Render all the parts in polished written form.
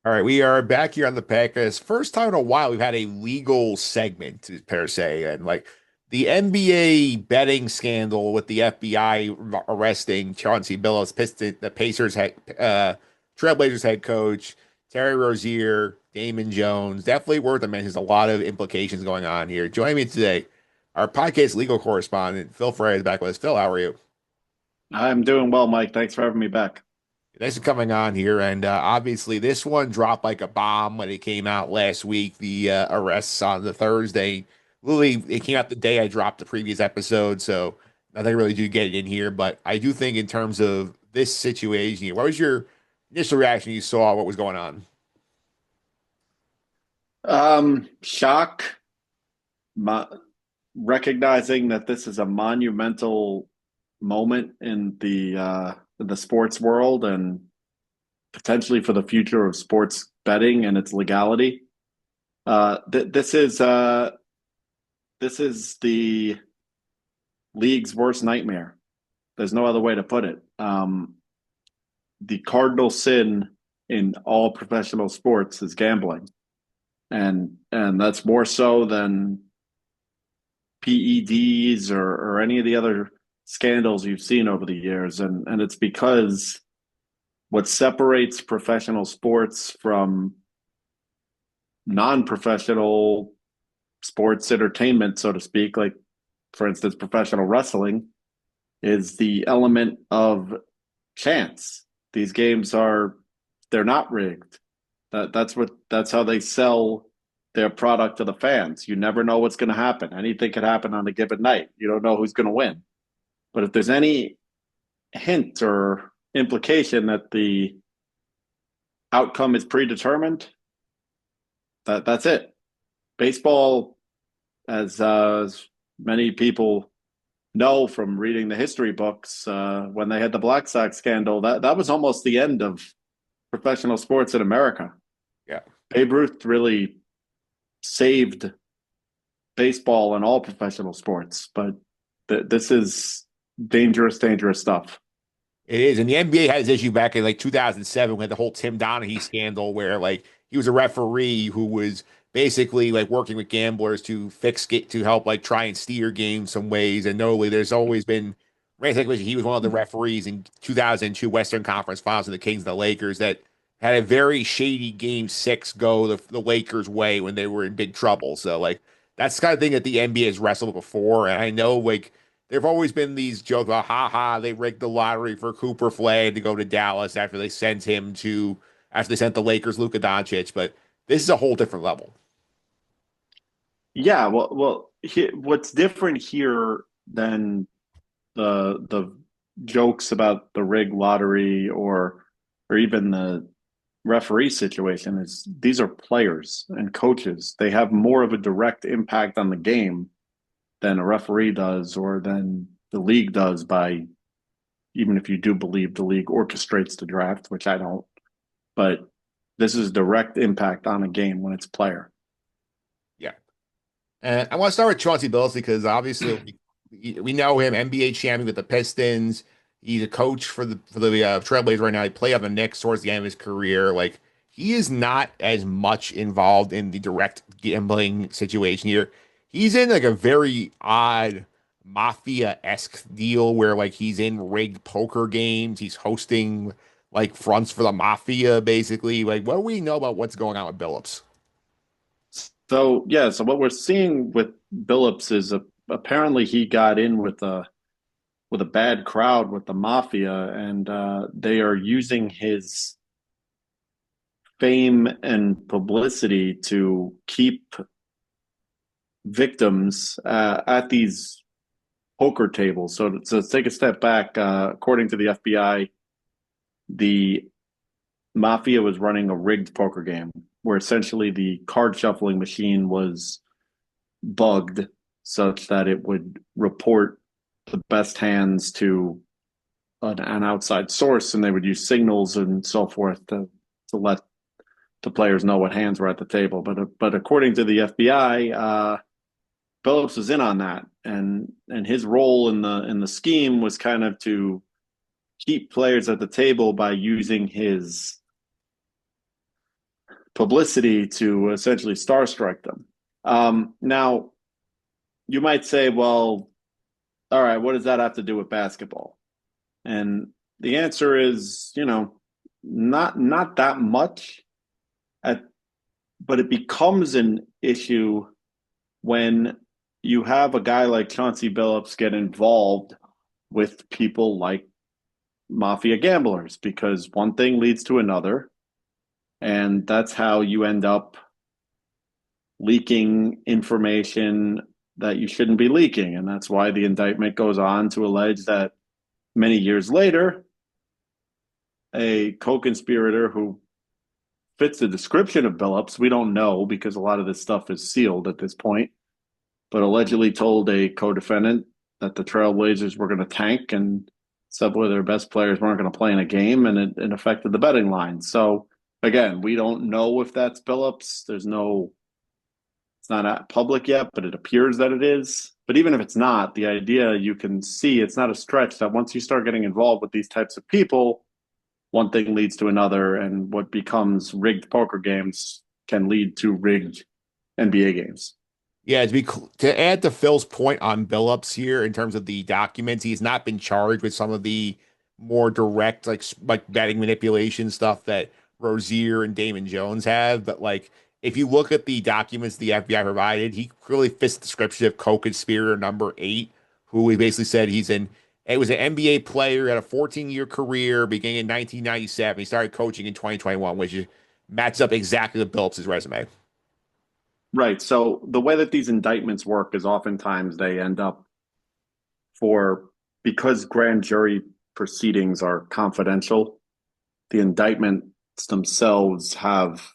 All right, we are back here on the podcast. First time in a while we've had a legal segment per se, and like the NBA betting scandal with the FBI arresting Chauncey Billups, the Pacers head, Trailblazers head coach, Terry Rozier, Damon Jones. Definitely worth a mention. There's a lot of implications going on here. Joining me today, our podcast legal correspondent Phil Fraietta is back with us. Phil, how are you? I'm doing well, Mike. Thanks for having me back. Thanks for coming on here. And obviously, this one dropped like a bomb when it came out last week. The arrests on the Thursday. Literally, it came out the day I dropped the previous episode. So nothing really do get it in here. But I do think, in terms of this situation here, what was your initial reaction you saw what was going on? Shock, mo recognizing that this is a monumental moment in the sports world and potentially for the future of sports betting and its legality. This is the league's worst nightmare. There's no other way to put it. The cardinal sin in all professional sports is gambling, and that's more so than PEDs or any of the other scandals you've seen over the years. And it's because what separates professional sports from non-professional sports entertainment, so to speak, like for instance, professional wrestling, is the element of chance. These games they're not rigged. That's how they sell their product to the fans. You never know what's going to happen. Anything could happen on a given night. You don't know who's going to win. But if there's any hint or implication that the outcome is predetermined, that's it. Baseball, as many people know from reading the history books, when they had the Black Sox scandal, that was almost the end of professional sports in America. Yeah. Babe Ruth really saved baseball and all professional sports, but this is dangerous, dangerous stuff. It is. And the NBA had this issue back in like 2007 with the whole Tim Donaghy scandal where like he was a referee who was basically like working with gamblers to to help like try and steer games some ways. And notably, there's always been he was one of the referees in 2002 Western Conference Finals of the Kings and the Lakers that had a very shady game 6 go the Lakers' way when they were in big trouble. So like that's the kind of thing that the NBA has wrestled with before. And I know like there've always been these jokes about, ha ha, they rigged the lottery for Cooper Flag to go to Dallas after they sent the Lakers Luka Doncic. But this is a whole different level. Yeah, what's different here than the jokes about the rig lottery or even the referee situation is these are players and coaches. They have more of a direct impact on the game than a referee does or than the league does by even if you do believe the league orchestrates the draft, which I don't. But this is direct impact on a game when it's player. Yeah. And I want to start with Chauncey Billups because obviously we know him, NBA champion with the Pistons. He's a coach for the Trailblazers right now. He played on the Knicks towards the end of his career. Like he is not as much involved in the direct gambling situation here. He's in like a very odd mafia-esque deal where like he's in rigged poker games. He's hosting like fronts for the mafia, basically. Like, what do we know about what's going on with Billups? So yeah, so what we're seeing with Billups is apparently he got in with a bad crowd with the mafia, and they are using his fame and publicity to keep victims at these poker tables. So to take a step back, according to the FBI, the mafia was running a rigged poker game where essentially the card shuffling machine was bugged such that it would report the best hands to an outside source, and they would use signals and so forth to let the players know what hands were at the table. But according to the FBI, Phillips was in on that, and his role in the scheme was kind of to keep players at the table by using his publicity to essentially starstrike them. Now, you might say, well, all right, what does that have to do with basketball? And the answer is, not that much. At, but it becomes an issue when you have a guy like Chauncey Billups get involved with people like mafia gamblers, because one thing leads to another, and that's how you end up leaking information that you shouldn't be leaking. And that's why the indictment goes on to allege that many years later, a co-conspirator who fits the description of Billups, we don't know because a lot of this stuff is sealed at this point, but allegedly told a co-defendant that the Trailblazers were going to tank and several of their best players weren't going to play in a game, and it affected the betting line. So again, we don't know if that's Billups. It's not public yet, but it appears that it is. But even if it's not, the idea, you can see it's not a stretch that once you start getting involved with these types of people, one thing leads to another, and what becomes rigged poker games can lead to rigged NBA games. Yeah, to add to Phil's point on Billups here in terms of the documents, he's not been charged with some of the more direct like betting manipulation stuff that Rozier and Damon Jones have. But like if you look at the documents the FBI provided, he clearly fits the description of co-conspirator number 8, who we basically said it was an NBA player, had a 14-year career beginning in 1997. He started coaching in 2021, which matches up exactly with Billups' resume. Right. So the way that these indictments work is oftentimes they end up for because grand jury proceedings are confidential, the indictments themselves have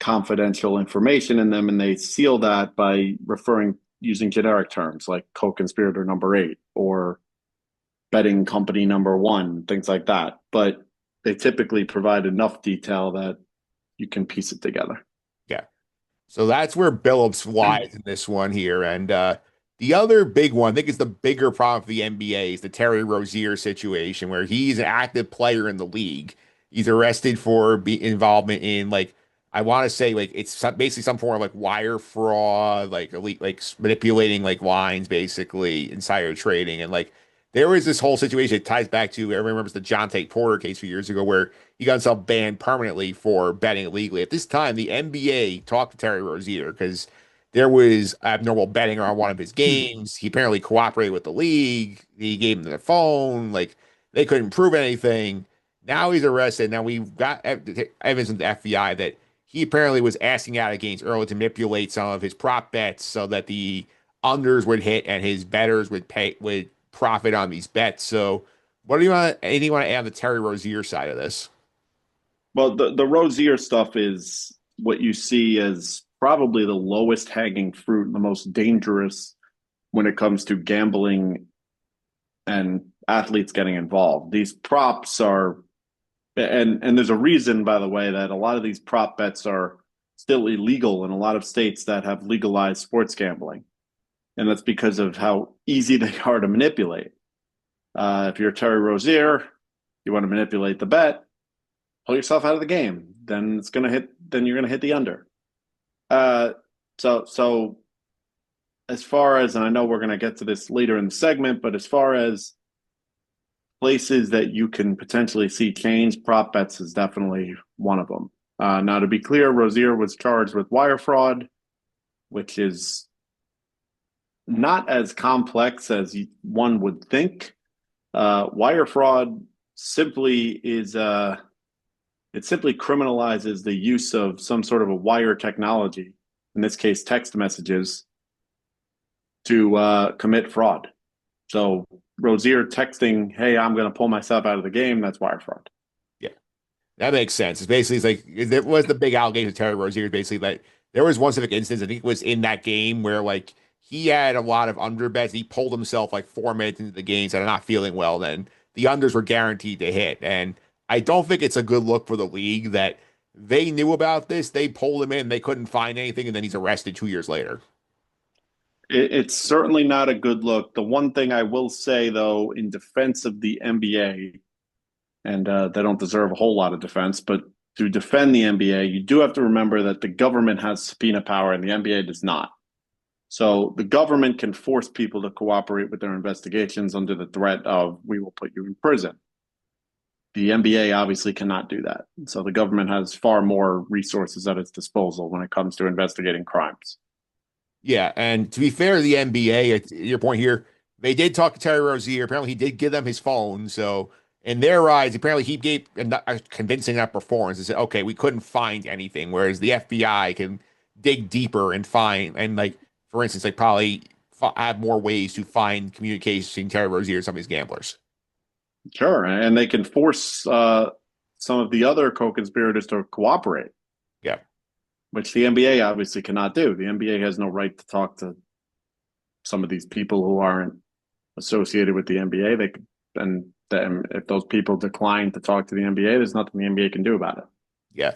confidential information in them, and they seal that by referring using generic terms like co-conspirator number 8 or betting company number 1, things like that. But they typically provide enough detail that you can piece it together. Yeah. So that's where Billups lies in this one here. And the other big one, I think is the bigger problem for the NBA, is the Terry Rozier situation, where he's an active player in the league. He's arrested for involvement in I want to say basically some form of wire fraud, like elite, manipulating lines, basically insider trading. And there was this whole situation. It ties back to, everyone remembers the John Tate Porter case a few years ago, where he got himself banned permanently for betting illegally. At this time, the NBA talked to Terry Rozier because there was abnormal betting on one of his games. He apparently cooperated with the league. He gave them their phone. They couldn't prove anything. Now he's arrested. Now we've got evidence from the FBI that he apparently was asking out of games early to manipulate some of his prop bets so that the unders would hit and his bettors would profit on these bets. So, anything you want to add on the Terry Rozier side of this? Well, the Rozier stuff is what you see as probably the lowest hanging fruit and the most dangerous when it comes to gambling and athletes getting involved. These props are, and there's a reason, by the way, that a lot of these prop bets are still illegal in a lot of states that have legalized sports gambling. And that's because of how easy they are to manipulate. If you're Terry Rozier, you want to manipulate the bet, pull yourself out of the game. Then you're gonna hit the under. So as far as, and I know we're gonna get to this later in the segment, but as far as places that you can potentially see change, prop bets is definitely one of them. Now, to be clear, Rozier was charged with wire fraud, which is not as complex as one would think. Wire fraud simply it simply criminalizes the use of some sort of a wire technology, in this case, text messages, to commit fraud. So Rozier texting, "Hey, I'm going to pull myself out of the game," that's wire fraud. Yeah, that makes sense. It was the big allegation of Terry Rozier, basically that there was one specific instance, I think it was in that game, where he had a lot of under bets. He pulled himself 4 minutes into the game, said, "I'm not feeling well." Then the unders were guaranteed to hit. And I don't think it's a good look for the league that they knew about this. They pulled him in, they couldn't find anything, and then he's arrested 2 years later. It's certainly not a good look. The one thing I will say, though, in defense of the NBA, and they don't deserve a whole lot of defense, but to defend the NBA, you do have to remember that the government has subpoena power and the NBA does not. So the government can force people to cooperate with their investigations under the threat of, we will put you in prison. The NBA obviously cannot do that. So the government has far more resources at its disposal when it comes to investigating crimes. Yeah, and to be fair to the NBA, your point here, they did talk to Terry Rozier. Apparently, he did give them his phone. So, in their eyes, apparently he gave a convincing enough performance and said, "Okay, we couldn't find anything." Whereas the FBI can dig deeper and find, and like for instance, like probably have more ways to find communication between Terry Rozier and some of these gamblers. Sure. And they can force some of the other co conspirators to cooperate, Yeah, which the NBA obviously cannot do. The NBA has no right to talk to some of these people who aren't associated with the NBA. They could, and then if those people decline to talk to the NBA, there's nothing the NBA can do about it. yeah.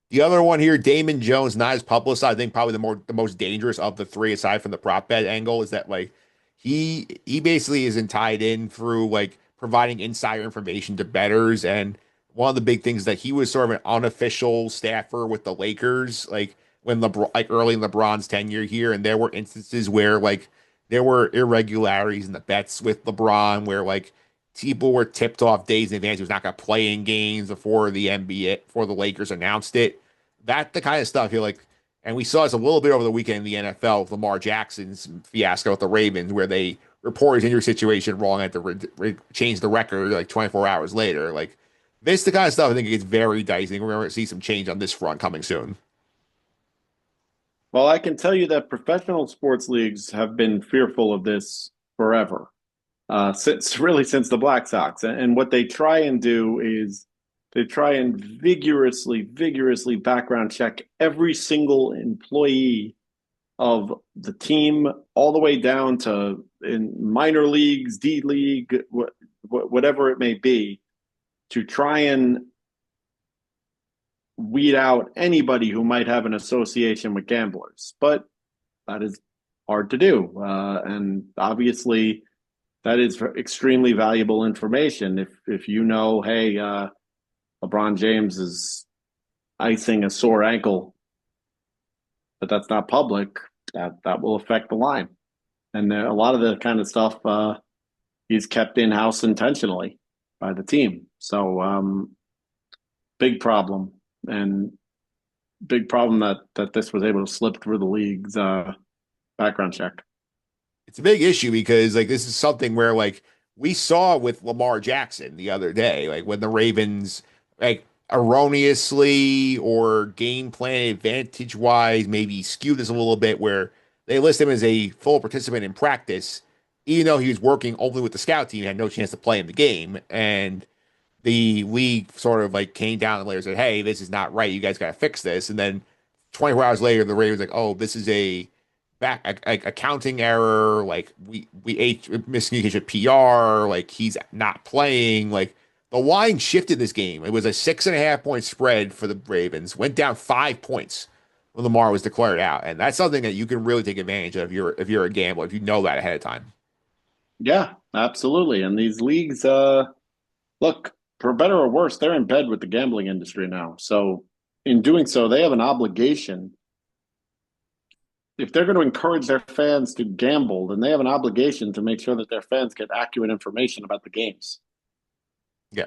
The other one here, Damon Jones, not as publicized. I think probably the most dangerous of the three, aside from the prop bet angle, is that like he basically isn't tied in through like providing insider information to bettors. And one of the big things is that he was sort of an unofficial staffer with the Lakers, like when LeBron, like early in LeBron's tenure here, and there were instances where like there were irregularities in the bets with LeBron, where like people were tipped off days in advance he was not going to play in games before the NBA, before the Lakers announced it. That the kind of stuff you're like, and we saw this a little bit over the weekend in the NFL with Lamar Jackson's fiasco with the Ravens, where they reported his injury situation wrong and had to change the record like 24 hours later. Like this, the kind of stuff I think it gets very dicey. We're going to see some change on this front coming soon. Well, I can tell you that professional sports leagues have been fearful of this forever, since the Black Sox. And what they try and do is they try and vigorously background check every single employee of the team, all the way down to in minor leagues, D League, whatever it may be, to try and weed out anybody who might have an association with gamblers. But that is hard to do. And obviously, that is extremely valuable information. If you know, hey, LeBron James is icing a sore ankle, but that's not public, that will affect the line. And a lot of the kind of stuff he's kept in house intentionally by the team. So big problem, and big problem that this was able to slip through the league's background check. It's a big issue because like this is something where like we saw with Lamar Jackson the other day, like when the Ravens like erroneously or game plan advantage wise maybe skewed this a little bit where they list him as a full participant in practice, even though he was working only with the scout team, had no chance to play in the game. And the league sort of like came down and later said, "Hey, this is not right. You guys got to fix this." And then 24 hours later, the Ravens like, "Oh, this is a accounting error. Like we ate miscommunication with PR. Like he's not playing. Like the line shifted this game. It was a 6.5 point spread for the Ravens. Went down 5 points when Lamar was declared out, and that's something that you can really take advantage of if you're a gambler if you know that ahead of time. Yeah, absolutely. And these leagues, look, for better or worse, they're in bed with the gambling industry now. So in doing so, they have an obligation. If they're going to encourage their fans to gamble, then they have an obligation to make sure that their fans get accurate information about the games. Yeah.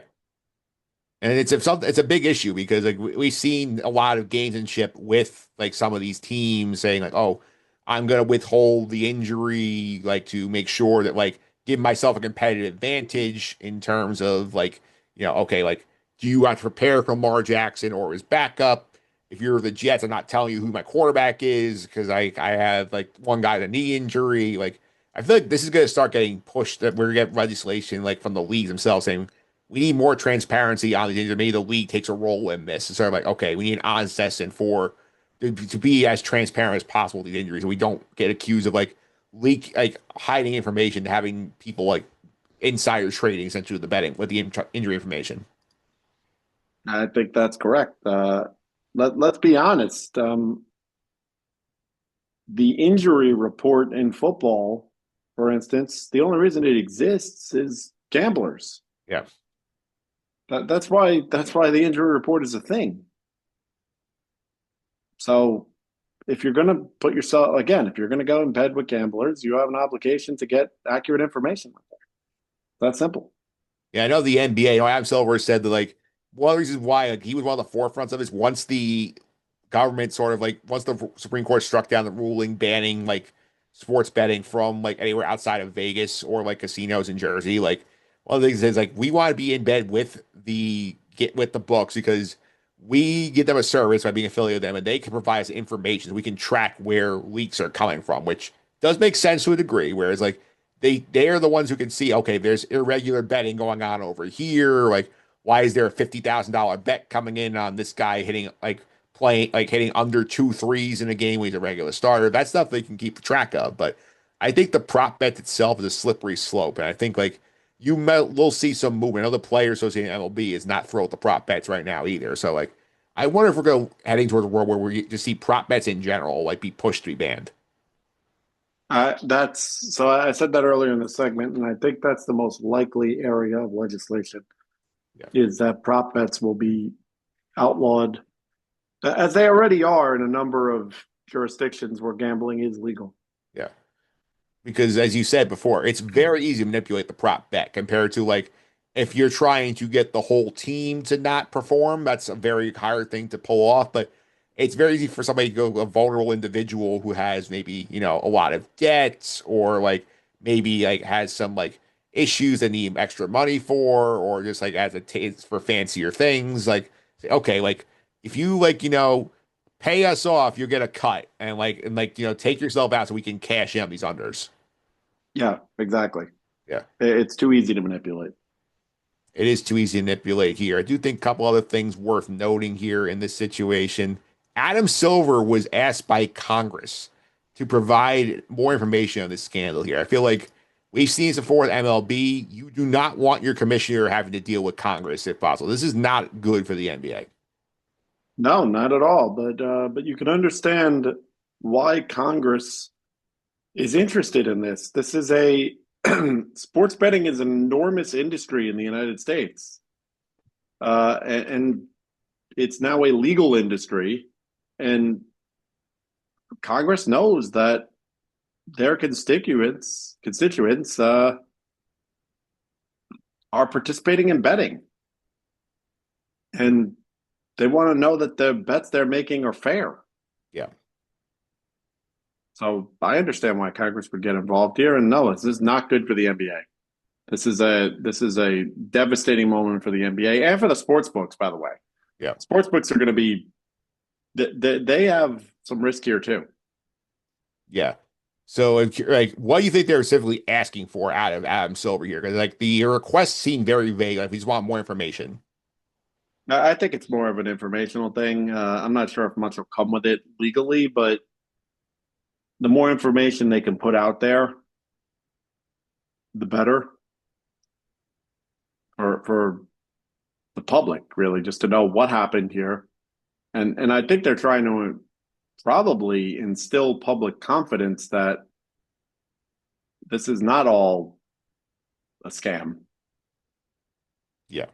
And it's a big issue because like we've seen a lot of gamesmanship with like some of these teams saying like, oh, I'm gonna withhold the injury like to make sure that like give myself a competitive advantage in terms of like, okay, like do you want to prepare for Lamar Jackson or his backup? If you're the Jets, I'm not telling you who my quarterback is because I have like one guy with a knee injury. Like I feel like this is gonna start getting pushed that we're gonna get legislation like from the leagues themselves saying we need more transparency on the injury. Maybe the league takes a role in this. It's sort of like, okay, we need an honest assessment to be as transparent as possible with these injuries, and we don't get accused of like hiding information, having people like insider trading essentially with the betting with the injury information. I think that's correct. Let's be honest. The injury report in football, for instance, the only reason it exists is gamblers. Yeah, That's why the injury report is a thing. So if you're going to put yourself, again, if you're going to go in bed with gamblers, you have an obligation to get accurate information. That's simple. Yeah, I know the NBA. Adam Silver said that like one of the reasons why like, he was one of the forefronts of this once the government sort of like once the Supreme Court struck down the ruling banning like sports betting from like anywhere outside of Vegas or like casinos in Jersey. Like one of the things is like we want to be in bed with the get with the books because we give them a service by being affiliated with them and they can provide us information so we can track where leaks are coming from, which does make sense to a degree. Whereas like they are the ones who can see, okay, there's irregular betting going on over here. Like, why is there a $50,000 bet coming in on this guy hitting like playing like hitting under two threes in a game when he's a regular starter? That stuff they can keep track of. But I think the prop bet itself is a slippery slope. And I think like we'll see some movement. I know the Players Association MLB is not thrilled with the prop bets right now either. So like I wonder if we're going heading towards a world where we just see prop bets in general like be pushed to be banned. That's so I said that earlier in the segment, and I think that's the most likely area of legislation Yeah. is that prop bets will be outlawed, as they already are in a number of jurisdictions where gambling is legal. Yeah. Because as you said before, it's very easy to manipulate the prop bet compared to like if you're trying to get the whole team to not perform, that's a very hard thing to pull off. But it's very easy for somebody to go a vulnerable individual who has maybe, a lot of debts or like maybe like has some like issues that need extra money for, or just like as a taste for fancier things. Like, say, okay, like if you like, pay us off, you'll get a cut and take yourself out so we can cash in on these unders. Yeah, exactly. Yeah, It's too easy to manipulate. it is too easy to manipulate here. I do think a couple other things worth noting here in this situation. Adam Silver was asked by Congress to provide more information on this scandal here. I feel like we've seen this before with MLB. You do not want your commissioner having to deal with Congress if possible. This is not good for the NBA. No, not at all. But you can understand why Congress is interested in this. This is a sports betting is an enormous industry in the United States, and it's now a legal industry, and Congress knows that their constituents are participating in betting, and they want to know that the bets they're making are fair. Yeah. So I understand why Congress would get involved here. And no, this is not good for the NBA. This is a devastating moment for the NBA and for the sports books. By the way, Yeah. sports books are going to be they have some risk here too. Yeah. So, like, what do you think they're specifically asking for out of Adam Silver here? Because, like, the requests seem very vague. Like, we just want more information. I think it's more of an informational thing. I'm not sure if much will come with it legally, but the more information they can put out there, the better for the public, really, just to know what happened here. And I think they're trying to probably instill public confidence that this is not all a scam. Yeah.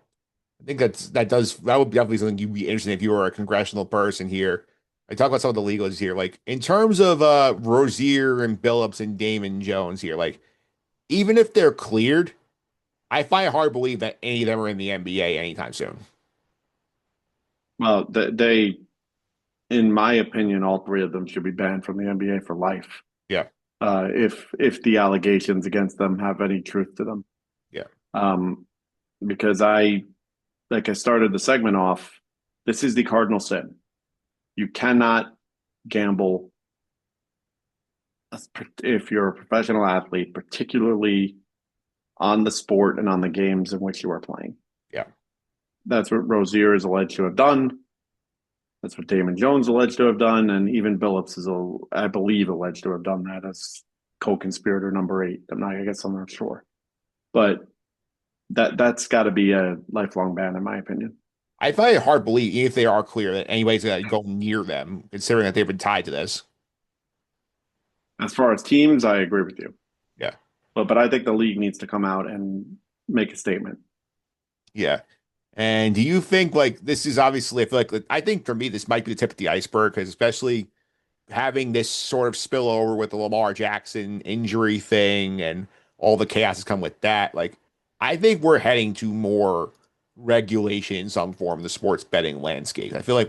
I think that would be definitely something you'd be interested in if you were a congressional person here. I talk about some of the legals here. Like, in terms of Rozier and Billups and Damon Jones here, like, even if they're cleared, I find it hard to believe that any of them are in the NBA anytime soon. Well, they, in my opinion, all three of them should be banned from the NBA for life. Yeah. If the allegations against them have any truth to them. Yeah. Um, because like I started the segment off, this is the cardinal sin. You cannot gamble if you're a professional athlete, particularly on the sport and on the games in which you are playing. Yeah. That's what Rozier is alleged to have done. That's what Damon Jones alleged to have done, and even Billups is, I believe, alleged to have done that as co-conspirator number 8. I guess I'm not sure, but that's got to be a lifelong ban, in my opinion. I find it hard to believe, even if they are clear, that anybody's going to go near them, considering that they've been tied to this. As far as teams, I agree with you, Yeah. but I think the league needs to come out and make a statement. Yeah. And do you think like this is obviously, I think for me, this might be the tip of the iceberg because especially having this sort of spillover with the Lamar Jackson injury thing and all the chaos that's come with that, like I think we're heading to more regulation in some form of the sports betting landscape. I feel like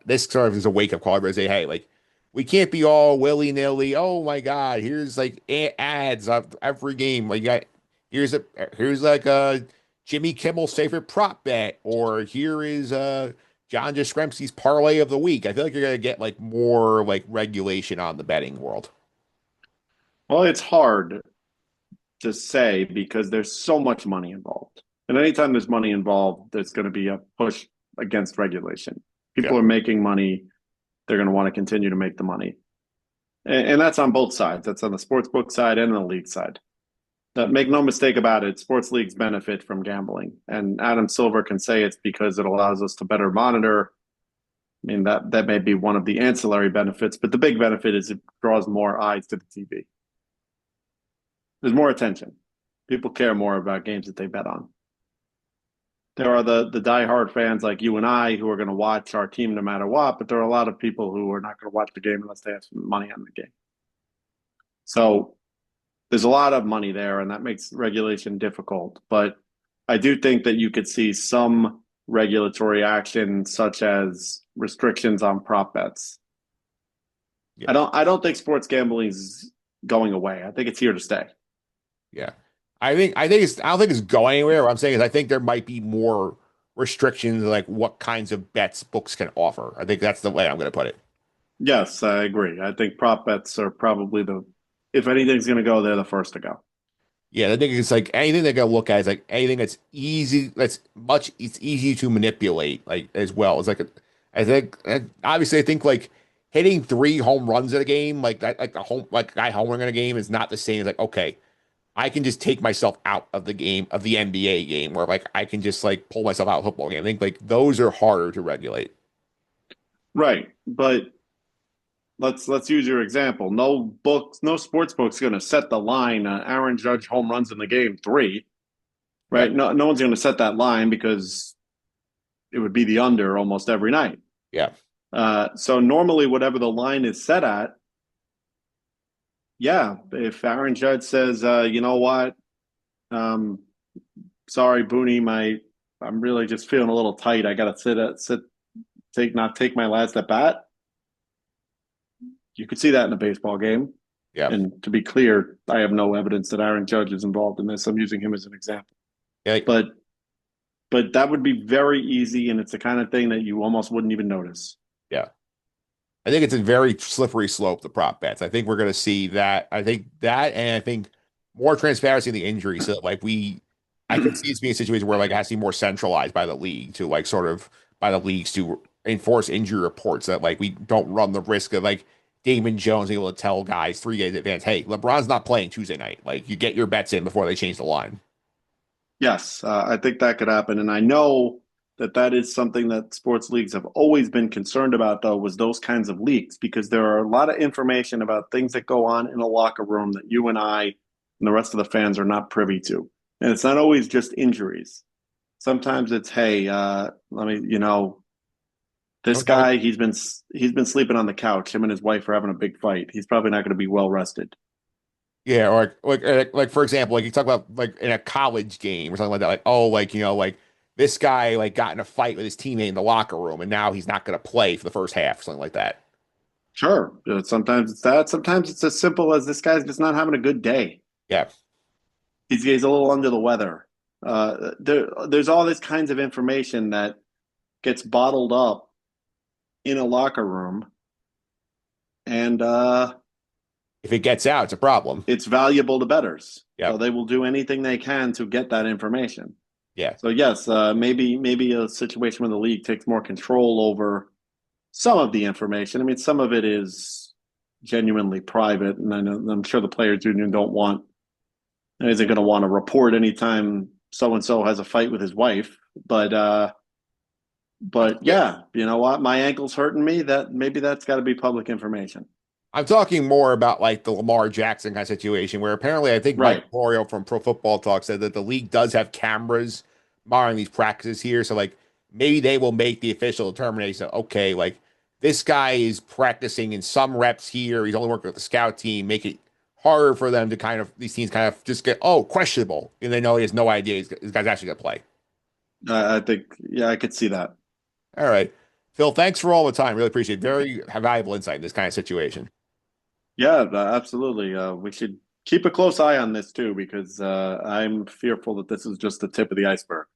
this sort of is a wake up call where say, hey, like we can't be all willy nilly. Oh my God, here's like ads of every game. Like, here's a here's like a Jimmy Kimmel's favorite prop bet, or here is John Jastrzemski's parlay of the week. I feel like you're gonna get like more like regulation on the betting world. Well, it's hard to say because there's so much money involved. And anytime there's money involved, there's going to be a push against regulation. Yeah, People are making money, they're going to want to continue to make the money. And that's on both sides. That's on the sports book side and the league side. Make no mistake about it, sports leagues benefit from gambling. And Adam Silver can say it's because it allows us to better monitor. I mean, that may be one of the ancillary benefits, but the big benefit is it draws more eyes to the TV. There's more attention. People care more about games that they bet on. There are the diehard fans like you and I who are going to watch our team no matter what, but there are a lot of people who are not going to watch the game unless they have some money on the game. So there's a lot of money there, and that makes regulation difficult. But I do think that you could see some regulatory action, such as restrictions on prop bets. yeah, I don't think sports gambling is going away. I think it's here to stay. yeah. I don't think it's going anywhere. What I'm saying is I think there might be more restrictions like what kinds of bets books can offer. I think that's the way I'm gonna put it. Yes, I agree. I think prop bets are probably if anything's going to go, they're the first to go. Yeah, I think it's like anything they're gonna look at is like anything that's easy, it's easy to manipulate, like as well. It's like I think, and obviously, I think like hitting 3 home runs in a game, like that, like a guy homering in a game is not the same as like, okay, I can just take myself out of the game of the NBA game, where like I can just like pull myself out of a football game. I think like those are harder to regulate. Right, but let's use your example. No sports book's going to set the line. Aaron Judge home runs in the game 3, Right. right? No one's going to set that line because it would be the under almost every night. Yeah. So normally, whatever the line is set at, yeah, if Aaron Judge says, you know what, um, sorry, Booney, I'm really just feeling a little tight. I got to take my last at bat. You could see that in a baseball game. Yeah. And to be clear, I have no evidence that Aaron Judge is involved in this. I'm using him as an example. Yeah. But that would be very easy, and it's the kind of thing that you almost wouldn't even notice. Yeah. I think it's a very slippery slope, the prop bets. I think we're going to see that. I think that, and I think more transparency in the injury so that like I could see it being a situation where like it has to be more centralized by the league to like sort of by the leagues to enforce injury reports that like we don't run the risk of like Damon Jones able to tell guys 3 days in advance, hey, LeBron's not playing Tuesday night. Like you get your bets in before they change the line. Yes, I think that could happen, and I know that is something that sports leagues have always been concerned about. Though was those kinds of leaks because there are a lot of information about things that go on in a locker room that you and I and the rest of the fans are not privy to, and it's not always just injuries. Sometimes it's hey, let me, this Don't tell me. guy he's been sleeping on the couch. Him and his wife are having a big fight. He's probably not going to be well rested. Yeah, or like for example, like you talk about like in a college game or something like that, like oh, like like this guy like got in a fight with his teammate in the locker room, and now he's not going to play for the first half, or something like that. Sure, sometimes it's that. Sometimes it's as simple as this guy's just not having a good day. Yeah, He's a little under the weather. There's all this kinds of information that gets bottled up in a locker room, and if it gets out, it's a problem. it's valuable to bettors. Yeah, So they will do anything they can to get that information. yeah, So yes, maybe a situation where the league takes more control over some of the information. I mean, some of it is genuinely private, and I'm sure the players' union don't want isn't going to want to report anytime so and so has a fight with his wife. But yeah. yeah, you know what? My ankle's hurting me. That maybe that's got to be public information. I'm talking more about like the Lamar Jackson kind of situation where apparently I think Mike Right. Florio from Pro Football Talk said that the league does have cameras monitoring these practices here. So like maybe they will make the official determination. Okay, like this guy is practicing in some reps here. He's only working with the scout team. Make it harder for them to kind of these teams kind of just get questionable, and they know he has no idea this guy's actually gonna play. I think, yeah, I could see that. All right, Phil. Thanks for all the time. Really appreciate it. Very valuable insight in this kind of situation. Yeah, absolutely. We should keep a close eye on this too, because I'm fearful that this is just the tip of the iceberg.